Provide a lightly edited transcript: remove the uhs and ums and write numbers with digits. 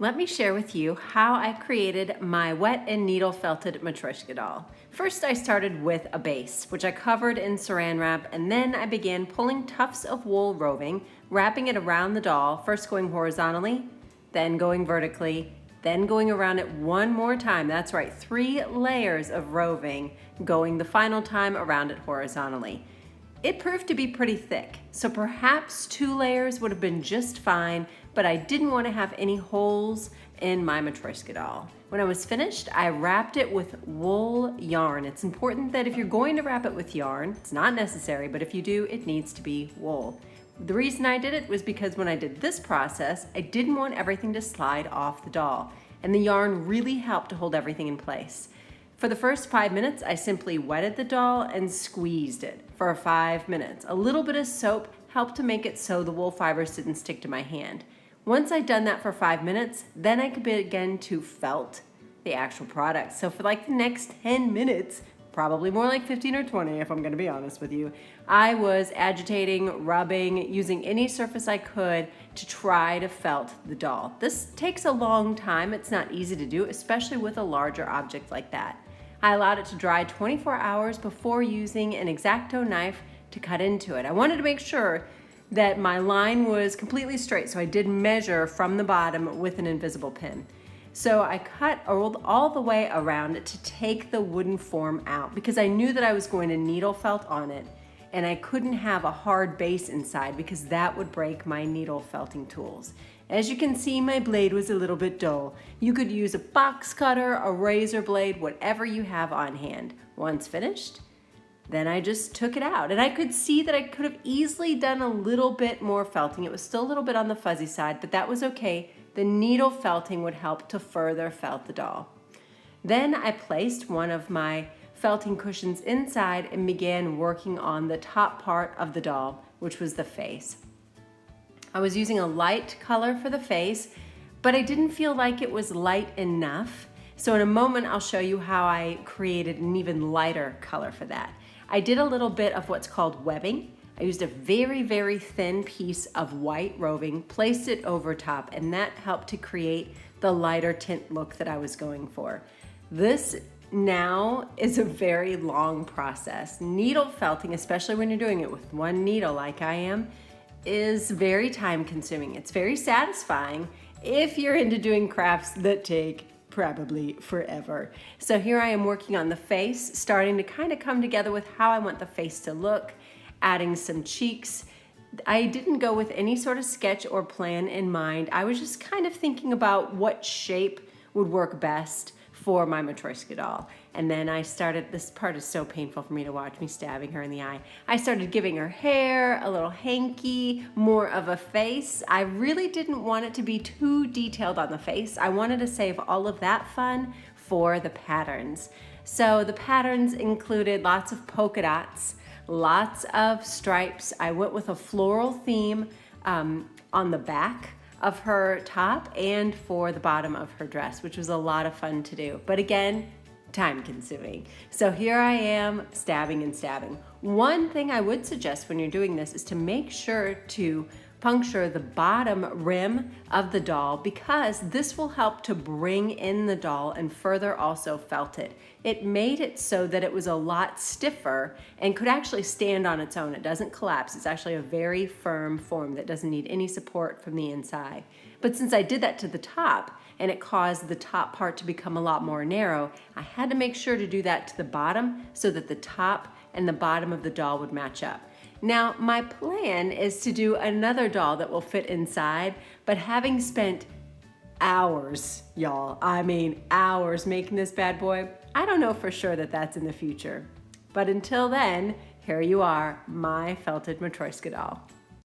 Let me share with you how I created my wet and needle felted Matryoshka doll. First, I started with a base, which I covered in saran wrap, and then I began pulling tufts of wool roving, wrapping it around the doll, first going horizontally, then going vertically, then going around it one more time. That's right, 3 layers of roving, going the final time around it horizontally. It proved to be pretty thick, so perhaps 2 layers would have been just fine, but I didn't want to have any holes in my Matryoshka doll. When I was finished, I wrapped it with wool yarn. It's important that if you're going to wrap it with yarn, it's not necessary, but if you do, it needs to be wool. The reason I did it was because when I did this process, I didn't want everything to slide off the doll, and the yarn really helped to hold everything in place. For the first 5 minutes, I simply wetted the doll and squeezed it for 5 minutes. A little bit of soap helped to make it so the wool fibers didn't stick to my hand. Once I'd done that for 5 minutes, then I could begin to felt the actual product. So for like the next 10 minutes, probably more like 15 or 20 if I'm gonna be honest with you, I was agitating, rubbing, using any surface I could to try to felt the doll. This takes a long time. It's not easy to do, especially with a larger object like that. I allowed it to dry 24 hours before using an X-Acto knife to cut into it. I wanted to make sure that my line was completely straight, so I did measure from the bottom with an invisible pin. So I cut all the way around it to take the wooden form out because I knew that I was going to needle felt on it, and I couldn't have a hard base inside because that would break my needle felting tools. As you can see, my blade was a little bit dull. You could use a box cutter, a razor blade, whatever you have on hand. Once finished, then I just took it out, and I could see that I could have easily done a little bit more felting. It was still a little bit on the fuzzy side, but that was okay. The needle felting would help to further felt the doll. Then I placed one of my felting cushions inside and began working on the top part of the doll, which was the face. I was using a light color for the face, but I didn't feel like it was light enough. So in a moment, I'll show you how I created an even lighter color for that. I did a little bit of what's called webbing. I used a very, very thin piece of white roving, placed it over top, and that helped to create the lighter tint look that I was going for. This now is a very long process. Needle felting, especially when you're doing it with one needle like I am, is very time consuming. It's very satisfying if you're into doing crafts that take probably forever. So here I am working on the face, starting to kind of come together with how I want the face to look, adding some cheeks. I didn't go with any sort of sketch or plan in mind. I was just kind of thinking about what shape would work best for my Matryoshka doll. And then I started, this part is so painful for me to watch, me stabbing her in the eye. I started giving her hair, a little hanky, more of a face. I really didn't want it to be too detailed on the face. I wanted to save all of that fun for the patterns. So the patterns included lots of polka dots, lots of stripes. I went with a floral theme on the back of her top and for the bottom of her dress, which was a lot of fun to do. But again, time consuming. So here I am stabbing and stabbing. One thing I would suggest when you're doing this is to make sure to puncture the bottom rim of the doll because this will help to bring in the doll and further also felt it. It made it so that it was a lot stiffer and could actually stand on its own. It doesn't collapse. It's actually a very firm form that doesn't need any support from the inside. But since I did that to the top and it caused the top part to become a lot more narrow, I had to make sure to do that to the bottom so that the top and the bottom of the doll would match up. Now, my plan is to do another doll that will fit inside, but having spent hours, y'all, I mean hours making this bad boy, I don't know for sure that that's in the future. But until then, here you are, my felted Matryoshka doll.